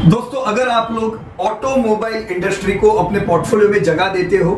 दोस्तों, अगर आप लोग ऑटोमोबाइल इंडस्ट्री को अपने पोर्टफोलियो में जगह देते हो,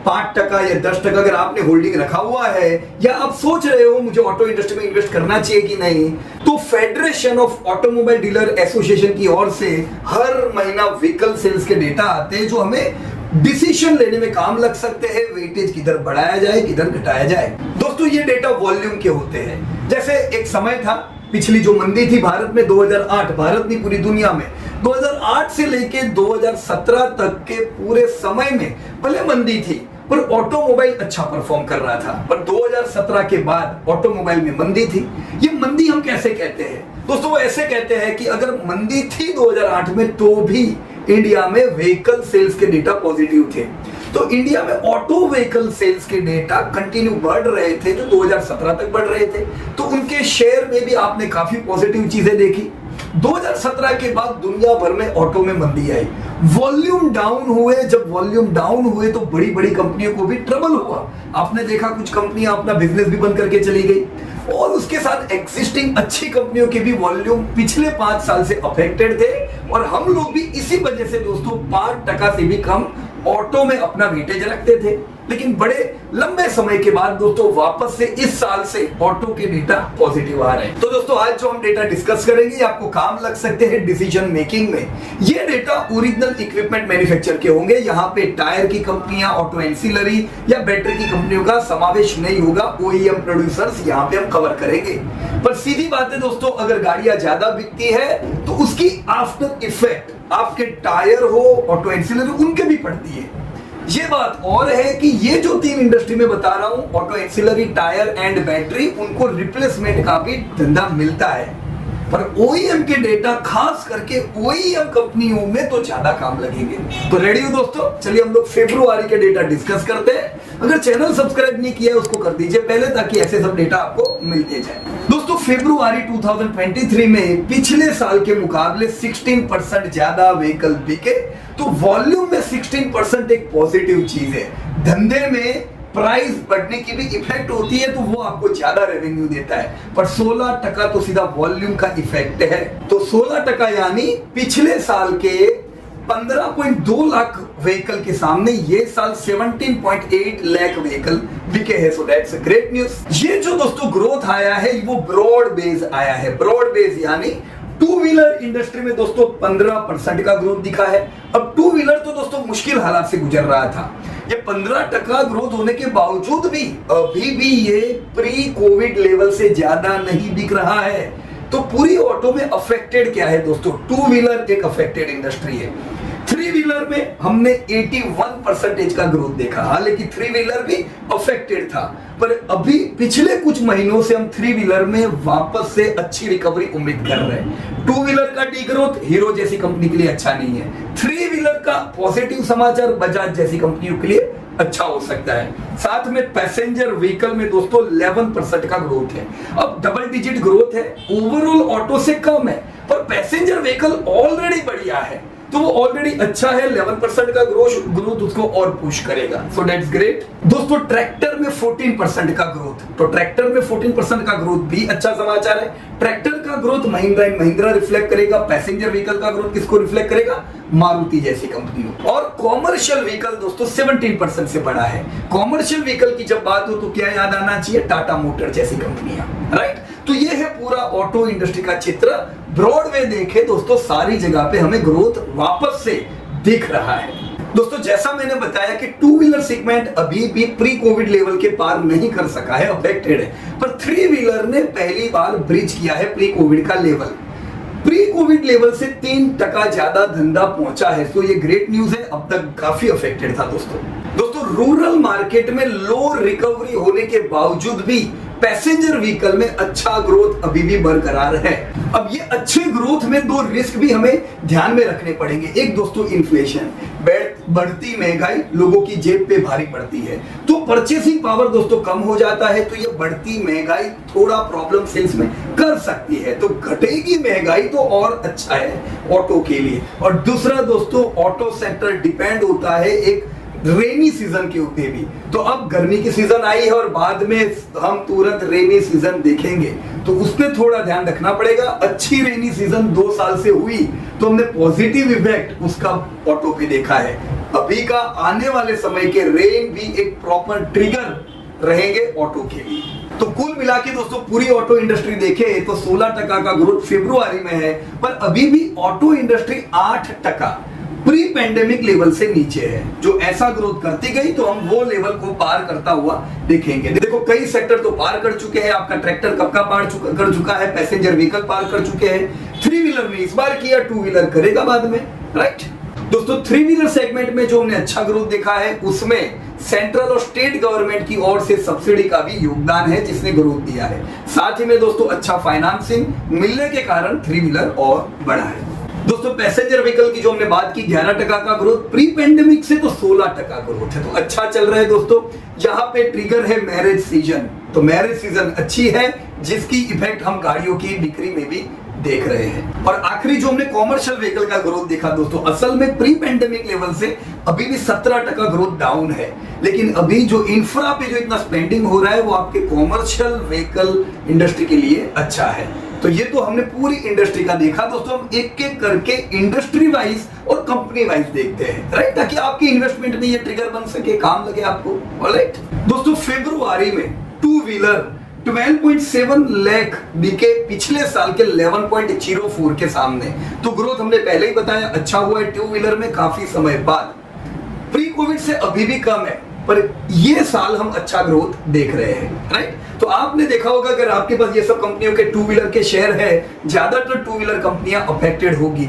5% या 10% अगर आपने होल्डिंग रखा हुआ है, या आप सोच रहे हो मुझे ऑटो इंडस्ट्री में इन्वेस्ट करना चाहिए कि नहीं, तो federation of automobile dealer association की ओर से हर महीना व्हीकल सेल्स के डेटा आते हैं जो हमें डिसीजन लेने में काम लग सकते हैं। वेटेज किधर बढ़ाया जाए, किधर घटाया जाए। दोस्तों, ये डेटा वॉल्यूम के होते हैं। जैसे एक समय था, पिछली जो मंदी थी भारत में 2008, भारत नहीं पूरी दुनिया में 2008 से लेके 2017 तक के पूरे समय में भले मंदी थी पर ऑटोमोबाइल अच्छा परफॉर्म कर रहा था। पर 2017 के बाद ऑटोमोबाइल में मंदी थी। ये मंदी हम कैसे कहते हैं दोस्तों? वो ऐसे कहते हैं कि अगर मंदी थी 2008 में तो भी इंडिया में व्हीकल सेल्स के डेटा पॉजिटिव थे। तो इंडिया में ऑटो व्हीकल सेल्स के डेटा कंटिन्यू बढ़ रहे थे जो 2017 तक बढ़ रहे थे। तो उनके शेयर में भी आपने काफी पॉजिटिव चीजें देखी। 2017 के बाद दुनिया भर में ऑटो में मंदी आई, वॉल्यूम डाउन हुए। जब वॉल्यूम डाउन हुए तो बड़ी बड़ी कंपनियों को भी ट्रबल हुआ। आपने देखा कुछ कंपनियां अपना बिजनेस भी बंद करके चली गई, और उसके साथ एग्जिस्टिंग अच्छी कंपनियों के भी वॉल्यूम पिछले 5 साल से अफेक्टेड थे। और हम लोग भी इसी वजह से दोस्तों 5% से भी कम ऑटो में अपना वेटेज रखते थे। लेकिन बड़े लंबे समय के बाद दोस्तों वापस से इस साल से ऑटो के डेटा पॉजिटिव आ रहे हैं। तो दोस्तों आज जो हम डेटा डिस्कस करेंगे आपको काम लग सकते हैं डिसीजन मेकिंग में। ये डेटा ओरिजिनल इक्विपमेंट मैन्युफैक्चर के होंगे। यहाँ पे टायर की कंपनियां, ऑटो एंसिलरी या बैटरी की कंपनियों का समावेश नहीं होगा। ओईएम प्रोड्यूसर्स यहाँ पे हम कवर करेंगे। पर सीधी बात है दोस्तों, अगर गाड़ियां ज्यादा बिकती है तो उसकी आफ्टर इफेक्ट आपके टायर हो, ऑटो एंसिलरी, उनके भी पड़ती है। ये बात और है कि ये जो 3 इंडस्ट्री में बता रहा हूं, auto ancillary, tyre and battery, उनको रिप्लेसमेंट का भी धंधा मिलता है। पर ओईएम के डेटा खास करके ओईएम कंपनियों में तो ज्यादा काम लगेंगे। तो रेडी हो दोस्तों? चलिए हम लोग फरवरी के डेटा डिस्कस करते हैं। अगर चैनल सब्सक्राइब नहीं किया है उसको कर दीजिए पहले, ताकि ऐसे सब डेटा आपको मिलते जाए। दोस्तों फरवरी 2023 में पिछले साल के मुकाबले 16% ज्यादा व्हीकल बिके। तो वॉल्यूम में 16% एक पॉजिटिव चीज है। धंधे में प्राइस बढ़ने की भी इफेक्ट होती है तो वो आपको ज्यादा रेवेन्यू देता है। पर 16% तो सीधा वॉल्यूम का इफेक्ट है। तो 16% यानी पिछले साल के 15.2 लाख व्हीकल के सामने ये साल 17.8 लाख व्हीकल बिके हैं। So that's a great news. ये जो दोस्तों ग्रोथ आया है वो ब्रॉड बेस आया है। ब्रॉड बेस यानी टू व्हीलर इंडस्ट्री में दोस्तों 15% का ग्रोथ दिखा है। अब टू व्हीलर तो दोस्तों मुश्किल हालात से गुजर रहा था। ये 15% ग्रोथ होने के बावजूद भी अभी भी ये प्री कोविड लेवल से ज्यादा नहीं बिक रहा है। तो पूरी ऑटो में अफेक्टेड क्या है दोस्तों? टू व्हीलर एक अफेक्टेड इंडस्ट्री है। 3 व्हीलर में हमने 81% का ग्रोथ देखा। हालांकि 3 व्हीलर भी अफेक्टेड था, पर अभी पिछले कुछ महीनों से हम 3 व्हीलर में वापस से अच्छी रिकवरी उम्मीद कर रहे हैं। 2 व्हीलर का डीग्रोथ हीरो जैसी कंपनी के लिए अच्छा नहीं है। 3 व्हीलर का पॉजिटिव समाचार बजाज जैसी कंपनियों के लिए अच्छा हो सकता है। साथ में पैसेंजर व्हीकल में दोस्तों 11% का ग्रोथ है। अब डबल डिजिट ग्रोथ है, ओवरऑल ऑटो से कम है, पर पैसेंजर व्हीकल ऑलरेडी बढ़िया है तो वो ऑलरेडी अच्छा है। 11% का ग्रोथ उसको और पुश करेगा। So that's great. दोस्तों ट्रैक्टर में 14% का ग्रोथ, तो ट्रैक्टर में 14% का ग्रोथ भी अच्छा समाचार है। ट्रैक्टर का growth Mahindra and Mahindra reflect करेगा। पैसेंजर व्हीकल का ग्रोथ किसको रिफ्लेक्ट करेगा? मारुति जैसी कंपनियों। और कॉमर्शियल व्हीकल दोस्तों 17% से बड़ा है। कॉमर्शियल व्हीकल की जब बात हो तो क्या याद आना चाहिए? टाटा मोटर जैसी कंपनियां, राइट? तो ये है पूरा ऑटो इंडस्ट्री का चित्र। ब्रॉडवे देखे दोस्तों सारी जगह पे हमें ग्रोथ वापस से दिख रहा है। दोस्तों जैसा मैंने बताया कि 2 व्हीलर सेगमेंट अभी भी प्री कोविड लेवल के पार नहीं कर सका है, अफेक्टेड है। पर 3 व्हीलर ने पहली बार ब्रिज किया है प्री कोविड का लेवल। प्री कोविड लेवल से 3% ज्यादा धंधा पहुंचा है। तो ये ग्रेट न्यूज है। अब तक काफी अफेक्टेड था दोस्तों रूरल मार्केट में लो रिकवरी होने के बावजूद भी पैसेंजर व्हीकल में अच्छा ग्रोथ अभी भी बरकरार है। अब ये अच्छे ग्रोथ में 2 रिस्क भी हमें ध्यान में रखने पड़ेंगे। एक दोस्तों इन्फ्लेशन, बढ़ती महंगाई लोगों की जेब पे भारी पड़ती है तो परचेसिंग पावर दोस्तों कम हो जाता है। तो ये बढ़ती महंगाई थोड़ा प्रॉब्लम सेल्स में कर सकती है। तो घटेगी महंगाई तो और अच्छा है ऑटो के लिए। और दूसरा दोस्तों ऑटो सेक्टर डिपेंड होता है एक रेनी सीजन के ऊपर भी। तो अब गर्मी की सीजन आई है और बाद में हम तुरंत रेनी सीजन देखेंगे, तो उस पर थोड़ा ध्यान रखना पड़ेगा। अच्छी रेनी सीजन 2 साल से हुई तो हमने पॉजिटिव इफेक्ट उसका ऑटो पे देखा है। अभी का आने वाले समय के रेन भी एक प्रॉपर ट्रिगर रहेंगे ऑटो के लिए। तो कुल मिला के दोस्तों पूरी ऑटो इंडस्ट्री देखे तो 16% का ग्रोथ फरवरी में है, पर अभी भी auto industry 8% pre pandemic level से नीचे है। जो ऐसा ग्रोथ करती गई तो हम वो लेवल को पार करता हुआ देखेंगे। देखो कई सेक्टर तो पार कर चुके हैं, आपका ट्रैक्टर कब का पार कर चुका है, पैसेंजर व्हीकल पार कर चुके हैं, 3 व्हीलर ने इस बार किया, 2 व्हीलर करेगा बाद में, राइट। दोस्तों 3 व्हीलर सेगमेंट में जो हमने अच्छा ग्रोथ देखा है उसमें सेंट्रल और स्टेट गवर्नमेंट की ओर से सब्सिडी का भी योगदान है जिसने ग्रोथ दिया है। साथ ही में दोस्तों अच्छा फाइनेंसिंग मिलने के कारण 3 व्हीलर और बढ़ा है। दोस्तों पैसेंजर व्हीकल की जो हमने बात की 11% का ग्रोथ, प्री पेंडेमिक से तो 16% ग्रोथ है, तो अच्छा चल रहा है दोस्तों। यहाँ पे ट्रिगर है मैरिज सीजन, तो मैरिज सीजन अच्छी है जिसकी इफेक्ट हम गाड़ियों की बिक्री में भी देख रहे हैं। और आखिरी जो हमने कॉमर्शियल व्हीकल का ग्रोथ देखा दोस्तों, असल में प्री पेंडेमिक लेवल से अभी भी 17% ग्रोथ डाउन है, लेकिन अभी जो इंफ्रा पे जो इतना स्पेंडिंग हो रहा है वो आपके कॉमर्शियल व्हीकल इंडस्ट्री के लिए अच्छा है। तो ये तो हमने पूरी इंडस्ट्री का देखा दोस्तों। हम एक एक करके इंडस्ट्री वाइज और कंपनी वाइज देखते हैं, राइट, ताकि आपकी इन्वेस्टमेंट में ये ट्रिगर बन सके, काम लगे आपको, ऑलराइट। दोस्तों फरवरी में 2 व्हीलर 12.7 लाख बिके पिछले साल के 11.04 के सामने। तो ग्रोथ हमने पहले ही बताया अच्छा हुआ है 2 व्हीलर में काफी समय बाद। प्री कोविड से अभी भी कम है, पर ये साल हम अच्छा ग्रोथ देख रहे हैं, राइट। तो आपने देखा होगा अगर आपके पास ये सब कंपनियों के 2 व्हीलर के शेयर है, ज्यादातर 2 व्हीलर कंपनियां अफेक्टेड होगी।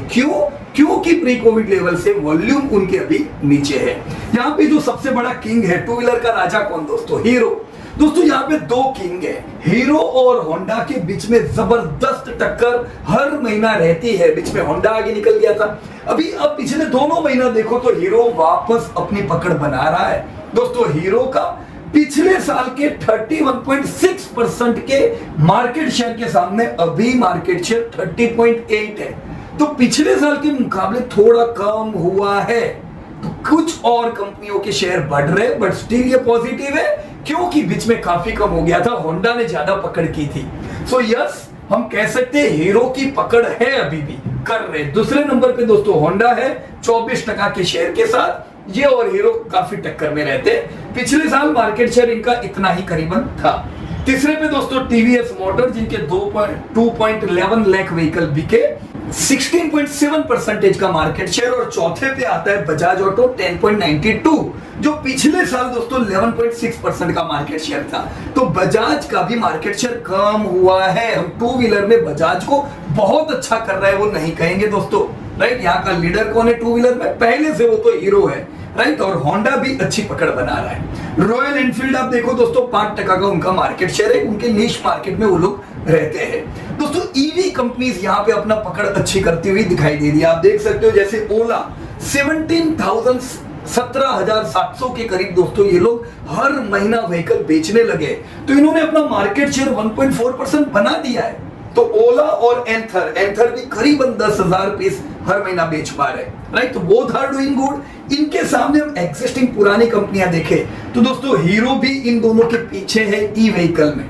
क्योंकि प्री कोविड लेवल से वॉल्यूम उनके अभी नीचे है। यहाँ पे जो सबसे बड़ा किंग है 2 व्हीलर का राजा कौन दोस्तों? हीरो। दोस्तों यहाँ पे 2 किंग है, हीरो और होंडा के बीच में जबरदस्त टक्कर हर महीना रहती है। बीच में होंडा आगे निकल गया था, अभी अब पिछले दोनों महीना देखो तो हीरो वापस अपनी पकड़ बना रहा है। दोस्तों हीरो का पिछले साल के 31.6% के मार्केट शेयर के सामने अभी मार्केट शेयर 30.8 है, तो पिछले साल के मुकाबले थोड़ा कम हुआ है। तो कुछ और कंपनियों के शेयर बढ़ रहे, बट स्टिल ये पॉजिटिव है क्योंकि बीच में काफी कम हो गया था, होंडा ने ज्यादा पकड़ की थी। सो यस, हम कह सकते हैं हीरो की पकड़ है, अभी भी कर रहे। दूसरे नंबर पे दोस्तों होंडा है 24% के शेयर के साथ, ये और हीरो काफी टक्कर में रहते। पिछले साल मार्केट शेयर इनका इतना ही करीबन था। तीसरे पे दोस्तों टीवीएस मोटर जिनके 2.11 लाख व्हीकल बिके, 16.7% का मार्केट शेयर। और चौथे पे आता है बजाज ऑटो 10.92, जो पिछले साल दोस्तों 11.6% का मार्केट शेयर था। तो बजाज का भी मार्केट शेयर कम हुआ है। हम 2 व्हीलर में बजाज को बहुत अच्छा कर रहा है वो नहीं कहेंगे दोस्तों, राइट। यहाँ का लीडर कौन है 2 व्हीलर में? पहले से वो तो हीरो है, राइट। और होंडा भी अच्छी पकड़ बना रहा है। रॉयल एनफील्ड आप देखो दोस्तों 5% का उनका मार्केट शेयर है, उनके नीश मार्केट में वो लोग रहते हैं। दोस्तों ईवी कंपनीज यहाँ पे अपना पकड़ अच्छी करती हुई दिखाई दे रही है। आप देख सकते हो जैसे ओला 17,700 के करीब दोस्तों ये लोग हर महीना व्हीकल बेचने लगे, तो इन्होंने अपना मार्केट शेयर 1.4% बना दिया है। तो ओला और एंथर भी करीबन 10,000 पीस हर महीना बेच पा रहे, राइट। तो बोथ आर डूइंग गुड। इनके सामने हम एक्सिस्टिंग पुरानी कंपनियां देखें तो दोस्तों हीरो भी इन दोनों के पीछे है ई व्हीकल में।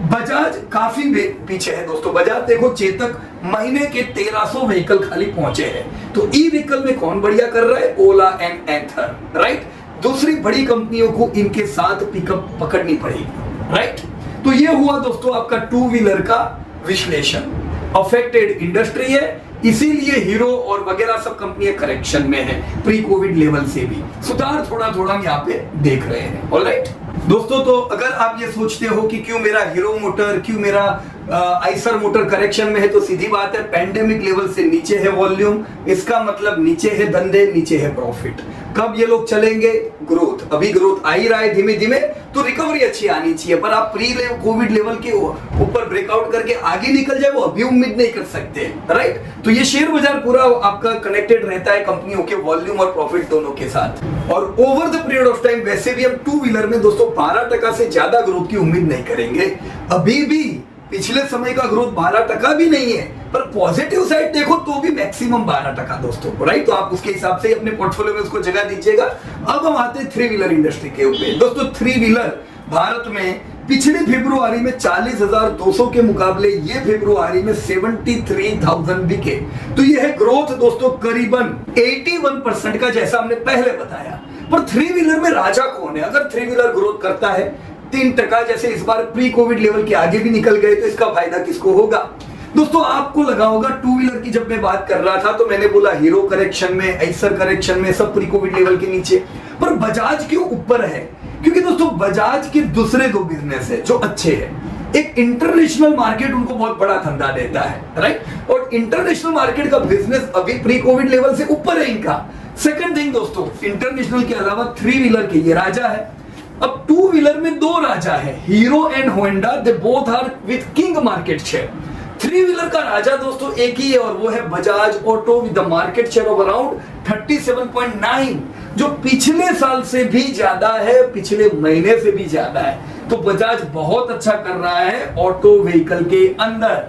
बजाज काफी पीछे है दोस्तों। बजाज देखो चेतक महीने के 1300 व्हीकल खाली पहुंचे हैं। तो ई व्हीकल में कौन बढ़िया कर रहा है? ओला एंड एंथर, राइट। दूसरी बड़ी कंपनियों को इनके साथ पिकअप पकड़नी पड़ेगी, राइट। तो ये हुआ दोस्तों आपका 2 व्हीलर का विश्लेषण। अफेक्टेड इंडस्ट्री है, इसीलिए हीरो और वगैरह सब कंपनियां करेक्शन में है। प्री कोविड लेवल से भी सुधार थोड़ा थोड़ा हम यहाँ पे देख रहे हैं, ऑलराइट। दोस्तों तो अगर आप ये सोचते हो कि क्यों मेरा हीरो मोटर, क्यों मेरा आइसर मोटर करेक्शन में है, तो सीधी बात है पैंडेमिक लेवल से नीचे है वॉल्यूम, इसका मतलब नीचे है धंधे, नीचे है प्रॉफिट। कब ये लोग चलेंगे? ग्रोथ। अभी ग्रोथ आ ही रहा है धीमे धीमे, तो रिकवरी अच्छी आनी चाहिए। पर आप प्री कोविड लेवल के ऊपर ब्रेकआउट करके आगे निकल जाए वो अभी उम्मीद नहीं कर सकते, राइट। तो ये शेयर बाजार पूरा आपका कनेक्टेड रहता है कंपनियों के वॉल्यूम और प्रॉफिट दोनों के साथ। और over the period of time वैसे भी हम 2 व्हीलर में दोस्तों 12% से ज्यादा ग्रोथ की उम्मीद नहीं करेंगे। अभी भी पिछले समय का ग्रोथ 12% भी नहीं है, पर पॉजिटिव साइड देखो तो भी मैक्सिमम 12% दोस्तों, राइट। तो आप उसके हिसाब से अपने पोर्टफोलियो में उसको जगह दीजिएगा। अब हम आते हैं थ्री व्हीलर इंडस्ट्री के ऊपर दोस्तों। थ्री व्हीलर भारत में पिछले फरवरी में 40,200 के मुकाबले ये फरवरी में 73,000 बिके। तो ये है ग्रोथ दोस्तों करीबन 81% का, जैसा हमने पहले बताया। पर थ्री व्हीलर में राजा कौन है? अगर थ्री व्हीलर ग्रोथ करता है 3%, जैसे इस बार प्री कोविड लेवल के आगे भी निकल गए, तो इसका फायदा किसको होगा? दोस्तों आपको लगा होगा टू व्हीलर की जब मैं बात कर रहा था तो मैंने बोला हीरो करेक्शन में, ऐसर करेक्शन में, सब प्री कोविड लेवल के नीचे, पर बजाज क्यों ऊपर है? क्योंकि दोस्तों बजाज के दूसरे दो बिजनेस है जो अच्छे हैं। एक इंटरनेशनल मार्केट उनको बहुत बड़ा धंधा देता है, राइट, और इंटरनेशनल मार्केट का बिजनेस अभी प्री कोविड लेवल से ऊपर है इनका। सेकंड थिंग दोस्तों, इंटरनेशनल के अलावा थ्री व्हीलर के ये राजा है। अब टू व्हीलर में दो राजा है, Hero and Honda, they both are with king market share. Three wheeler का राजा दोस्तों एक ही है और वो है Bajaj auto with the market share of around 37.9, जो पिछले साल से भी ज्यादा है, पिछले महीने से भी ज्यादा है। तो बजाज बहुत अच्छा कर रहा है ऑटो व्हीकल के अंदर,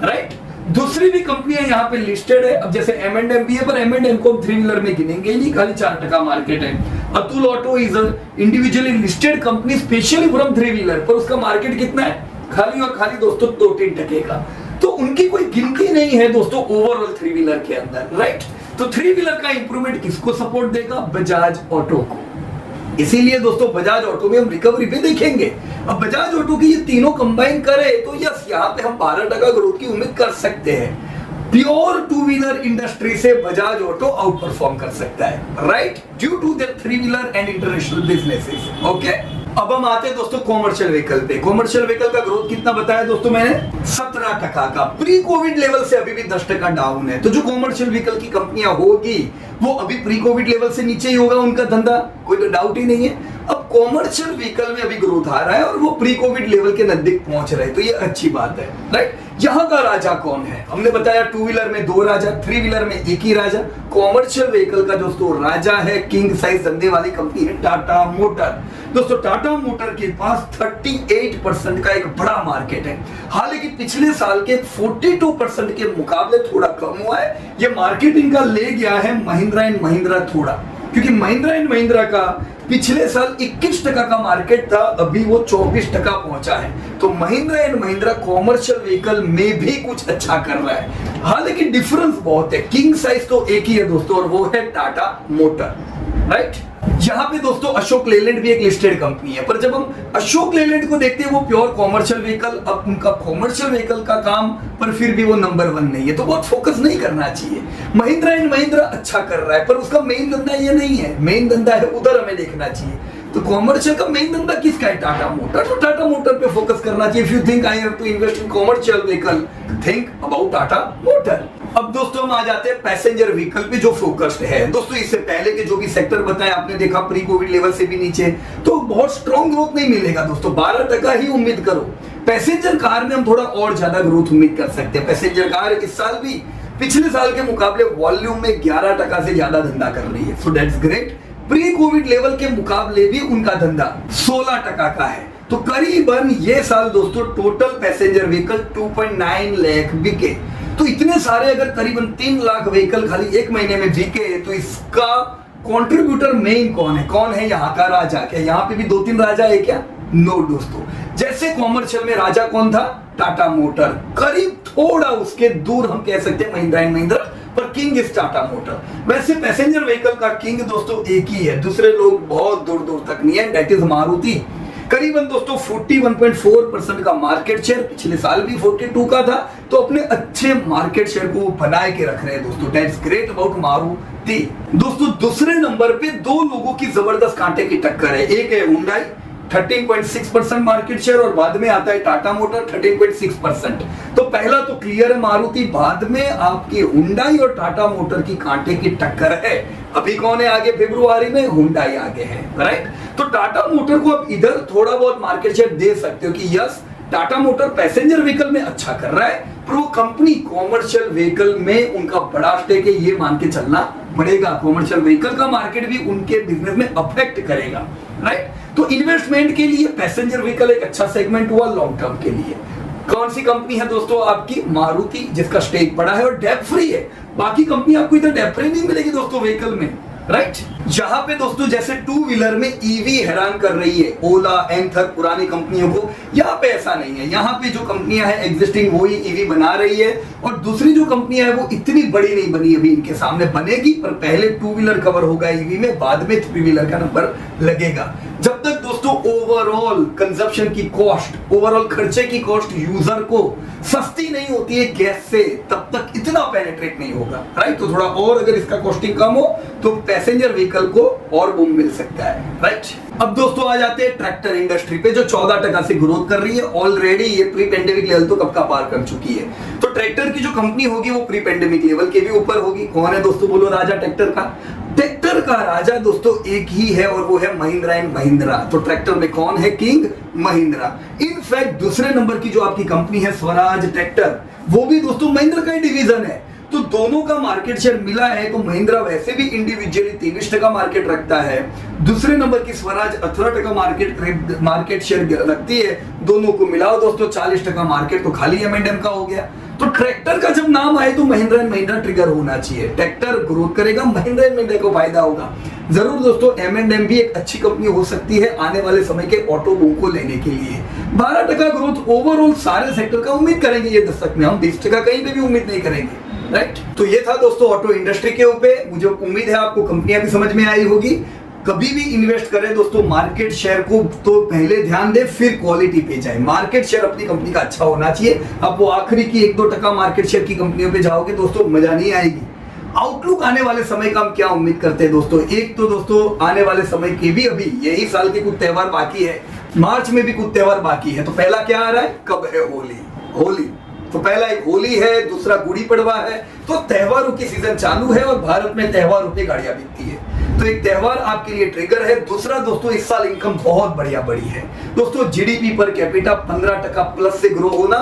राइट। दूसरी भी कंपनियां यहाँ पे लिस्टेड है। अब जैसे M&M भी है, पर M&M को थ्री व्हीलर में गिनेंगे नहीं, खाली 4% मार्केट है। Atul auto is individually listed company specially from three wheeler, पर उसका मार्केट कितना है? खाली और खाली दोस्तों 2-3% का। तो उनकी कोई गिनती नहीं है दोस्तों ओवरऑल थ्री व्हीलर के अंदर, राइट। तो थ्री व्हीलर का इंप्रूवमेंट किसको सपोर्ट देगा? बजाज ऑटो को। इसीलिए दोस्तों बजाज ऑटो में हम रिकवरी पे देखेंगे। अब बजाज ऑटो की ये तीनों कंबाइन करे तो यस, यहाँ पे हम 12% ग्रोथ की उम्मीद कर सकते हैं। प्योर टू व्हीलर इंडस्ट्री से बजाज ऑटो आउट परफॉर्म कर सकता है, right, due to their three wheeler and international businesses. Okay, अब हम आते हैं दोस्तों कॉमर्शियल व्हीकल पे। कॉमर्शियल व्हीकल का ग्रोथ कितना बताया दोस्तों मैंने? 17% का। प्री कोविड लेवल से अभी भी 10% डाउन है। तो जो कॉमर्शियल व्हीकल की कंपनियां होगी वो अभी प्री कोविड लेवल से नीचे ही होगा उनका धंधा, कोई तो डाउट ही नहीं है। अब कॉमर्शियल व्हीकल में अभी ग्रोथ आ रहा है और वो प्री कोविड लेवल के नजदीक पहुंच रहे हैं, तो ये अच्छी बात है, राइट। यहाँ का राजा कौन है? हमने बताया टू व्हीलर में दो राजा, थ्री व्हीलर में एक ही राजा। कॉमर्शियल व्हीकल का दोस्तों राजा है, किंग साइज धंधे वाली कंपनी है टाटा मोटर। दोस्तों टाटा मोटर के पास 38% का एक बड़ा मार्केट है। हालांकि पिछले साल के 42% के मुकाबले थोड़ा कम हुआ है। ये मार्केट इनका ले गया है महिंद्रा एंड महिंद्रा थोड़ा, क्योंकि महिंद्रा एंड महिंद्रा का पिछले साल 21% का मार्केट था, अभी वो 24% पहुंचा है। तो Mahindra and Mahindra commercial vehicle में भी कुछ अच्छा कर रहा है। हालांकि डिफरेंस बहुत है, किंग साइज तो एक ही है दोस्तों और वो है टाटा मोटर, राइट। यहाँ पे दोस्तों अशोक लेलैंड भी एक लिस्टेड कंपनी है, पर जब हम अशोक लेलैंड को देखते हैं वो प्योर कॉमर्शियल व्हीकल, अब उनका कॉमर्शियल व्हीकल का काम, पर फिर भी वो नंबर 1 नहीं है, तो बहुत फोकस नहीं करना चाहिए। महिंद्रा एंड महिंद्रा अच्छा कर रहा है, पर उसका मेन धंधा ये नहीं है, मेन धंधा है उधर हमें देखना चाहिए। तो कॉमर्शियल का मेन धंधा किसका है? टाटा मोटर। तो टाटा मोटर पे फोकस करना चाहिए। If you think I have to invest in commercial vehicle, think about Tata motor. अब दोस्तों हम आ जाते हैं पैसेंजर व्हीकल पे जो फोकस्ड है। दोस्तों इससे पहले के जो भी सेक्टर बताए आपने देखा प्री कोविड लेवल से भी नीचे, तो बहुत स्ट्रॉन्ग ग्रोथ नहीं मिलेगा दोस्तों, 12% ही उम्मीद करो। पैसेंजर कार में हम थोड़ा और ज्यादा ग्रोथ उम्मीद कर सकते हैं। पैसेंजर कार इस साल भी पिछले साल के मुकाबले वॉल्यूम में 11% से ज्यादा धंधा कर रही है, so that's great. Pre Covid level के मुकाबले भी उनका धंधा 16% का है। तो करीबन ये साल दोस्तों टोटल पैसेंजर व्हीकल 2.9 लाख बिके। तो इतने सारे अगर करीबन 3 लाख व्हीकल खाली एक महीने में बिके, तो इसका कंट्रीब्यूटर मेन कौन है? कौन है यहाँ का राजा? क्या यहाँ पे भी 2-3 राजा है क्या? नो दोस्तों। जैसे कॉमर्शियल में राजा कौन था? टाटा मोटर। करीब थोड़ा उसके दूर हम कह सकते हैं महिंद्रा एंड महिंद्रा, पर किंग इज टाटा मोटर। वैसे पैसेंजर व्हीकल का किंग दोस्तों एक ही है, दूसरे लोग बहुत दूर दूर तक नहीं है, दैट इज मारुति। करीबन दोस्तों 41.4% का मार्केट शेयर, पिछले साल भी 42 का था, तो अपने अच्छे मार्केट शेयर को बनाए के रख रहे हैं दोस्तों, दैट्स ग्रेट अबाउट मारुति। दोस्तों दूसरे नंबर पे दो लोगों की जबरदस्त कांटे की टक्कर है। एक है हुंडई 13.6% मार्केट शेयर और बाद में आता है टाटा मोटर 13.6%। तो पहला तो क्लियर है मारुति, बाद में आपकी हुंडई और टाटा मोटर की कांटे की टक्कर है। अभी कौन है आगे? फरवरी में हुंडई आगे है, राइट। तो टाटा मोटर को अब इधर थोड़ा बहुत मार्केट शेयर दे सकते हो कि yes Tata motor passenger vehicle में अच्छा कर रहा है, पर वो कंपनी कॉमर्शियल व्हीकल में उनका बड़ा स्टेक है, ये मान के चलना पड़ेगा। कॉमर्शियल व्हीकल का मार्केट भी उनके बिजनेस में अफेक्ट करेगा, राइट। तो इन्वेस्टमेंट के लिए पैसेंजर व्हीकल एक अच्छा सेगमेंट हुआ लॉन्ग टर्म के लिए। कौन सी कंपनी है दोस्तों? आपकी मारुति, जिसका स्टेक बड़ा है और डेप फ्री है। बाकी कंपनी आपको इधर डेप फ्री नहीं मिलेगी दोस्तों व्हीकल में, राइट। जहां पे दोस्तों जैसे टू व्हीलर में ईवी हैरान कर रही है ओला, एंथर, पुरानी कंपनियों को, यहाँ पे ऐसा नहीं है। यहाँ पे जो कंपनियां हैं एग्जिस्टिंग वही ईवी बना रही है, और दूसरी जो कंपनियां हैं वो इतनी बड़ी नहीं बनी, अभी इनके सामने बनेगी, पर पहले टू व्हीलर कवर होगा ईवी में, बाद में थ्री व्हीलर का नंबर लगेगा। जब तक दोस्तों ओवरऑल कंजप्शन की कॉस्ट, ओवरऑल खर्चे की कॉस्ट यूजर को सस्ती नहीं होती है गैस से, तब तक इतना पेनिट्रेट नहीं होगा, राइट। तो थोड़ा और अगर इसका कॉस्टिंग कम हो तो पैसेंजर व्हीकल को और बूम मिल सकता है, राइट। अब दोस्तों आ जाते हैं ट्रैक्टर इंडस्ट्री पे, जो 14% से ग्रोथ कर रही है। ऑलरेडी ये प्री पेंडेमिक लेवल तो कब का पार कर चुकी है। तो ट्रैक्टर की जो कंपनी होगी वो प्री पेंडेमिक लेवल के भी ऊपर होगी। कौन है दोस्तों? बोलो राजा ट्रैक्टर का। ट्रैक्टर का राजा दोस्तों एक ही है, और वो है महिंद्रा एंड महिंद्रा। तो ट्रैक्टर में कौन है किंग? महिंद्रा। इनफैक्ट दूसरे नंबर की जो आपकी कंपनी है स्वराज ट्रैक्टर, वो भी दोस्तों महिंद्रा का ही डिवीजन है। तो दोनों का मार्केट शेयर मिला है, तो महिंद्रा वैसे भी इंडिविजुअली 23% मार्केट रखता है। दूसरे नंबर की स्वराज 18% मार्केट शेयर रखती है। दोनों को मिलाओ दोस्तों 40% मार्केट, तो खाली M&M का हो गया। तो ट्रैक्टर का जब नाम आए तो महिंद्रा एंड महिंद्रा ट्रिगर होना चाहिए। ट्रैक्टर ग्रोथ करेगा, महिंद्रा एंड महिंद्रा को फायदा होगा। जरूर दोस्तों M&M भी एक अच्छी कंपनी हो सकती है आने वाले समय के ऑटो बूम को लेने के लिए। 12% ग्रोथ ओवरऑल सारे सेक्टर का उम्मीद करेंगे ये दशक में, हम 20% कहीं पे भी उम्मीद नहीं करेंगे, राइट। तो ये था दोस्तों ऑटो इंडस्ट्री के ऊपर। मुझे उम्मीद है आपको कंपनियां भी समझ में आई होगी। कभी भी इन्वेस्ट करें दोस्तों मार्केट शेयर को तो पहले ध्यान दे, फिर क्वालिटी पे जाए। मार्केट शेयर अपनी कंपनी का अच्छा होना चाहिए। अब वो आखिरी की 1-2% मार्केट शेयर की कंपनियों पे जाओगे दोस्तों मजा नहीं आएगी। आउटलुक आने वाले समय का हम क्या उम्मीद करते हैं दोस्तों? एक तो दोस्तों आने वाले समय के भी अभी यही साल के कुछ त्योहार बाकी है, मार्च में भी कुछ त्योहार बाकी है। तो पहला क्या आ रहा है? कब है? होली। तो पहला एक होली है, दूसरा गुड़ी पड़वा है। तो त्योहारों की सीजन चालू है और भारत में त्योहारों पे गाड़ियां बिकती है। तो एक त्योहार आपके लिए ट्रिगर है। दूसरा दोस्तों इस साल इनकम बहुत बढ़िया बढ़ी है दोस्तों। जीडीपी पर कैपिटा 15% प्लस से ग्रो होना,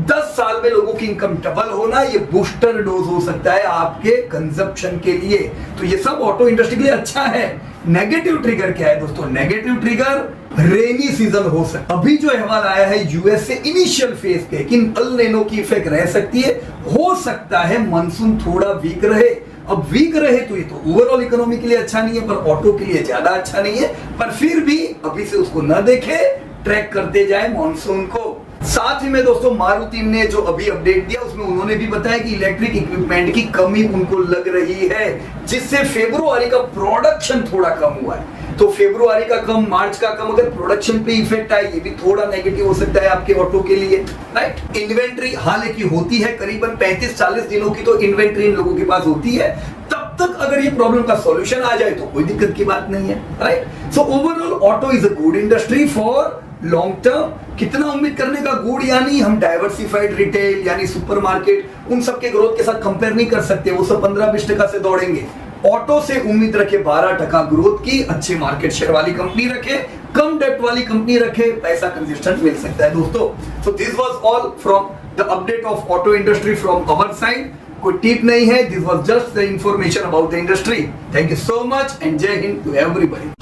10 साल में लोगों की इनकम डबल होना, ये बूस्टर डोज हो सकता है आपके कंजप्शन के लिए। तो ये सब ऑटो इंडस्ट्री के लिए अच्छा है। नेगेटिव ट्रिगर क्या है दोस्तों? नेगेटिव ट्रिगर रेनी सीजन हो सकता है। अभी जो अहवाल आया है यूएस से इनिशियल फेज पे कि अल नीनो की इफेक्ट रह सकती है, हो सकता है मानसून थोड़ा वीक रहे। अब वीक रहे तो ये तो ओवरऑल इकोनॉमी के लिए अच्छा नहीं है, पर ऑटो के लिए ज्यादा अच्छा नहीं है। पर फिर भी अभी से उसको न देखे, ट्रैक करते जाए मॉनसून को। साथ ही में दोस्तों मारुति ने जो अभी अपडेट दिया उसमें उन्होंने भी बताया कि इलेक्ट्रिक इक्विपमेंट की कमी उनको लग रही है, जिससे फेब्रुआरी का प्रोडक्शन थोड़ा कम हुआ है। तो फेब्रुआरी का कम, मार्च का कम, अगर प्रोडक्शन पे इफेक्ट आए ये भी थोड़ा नेगेटिव हो सकता है आपके ऑटो के लिए, राइट। इन्वेंट्री हालांकि होती है करीबन 35-40 दिनों की, तो इन्वेंट्री इन लोगों के पास होती है। तब तक अगर ये प्रॉब्लम का सॉल्यूशन आ जाए तो कोई दिक्कत की बात नहीं है, right. So overall auto is a good industry for long term. कितना उम्मीद करने का? गुड यानी हम डाइवर्सिफाइड रिटेल यानी सुपरमार्केट उन सब के ग्रोथ के साथ कंपेयर नहीं कर सकते। वो सब 15-20% से दौड़ेंगे। ऑटो से उम्मीद रखे 12% ग्रोथ की, अच्छे मार्केट शेयर वाली कंपनी रखे, कम डेप्ट वाली कंपनी रखे, पैसा कंसिस्टेंट मिल सकता है दोस्तों। So this was all from the update of auto industry from our side. कोई टिप नहीं है, this was just the information about the industry. Thank you so much and जय हिंद टू एवरीबॉडी।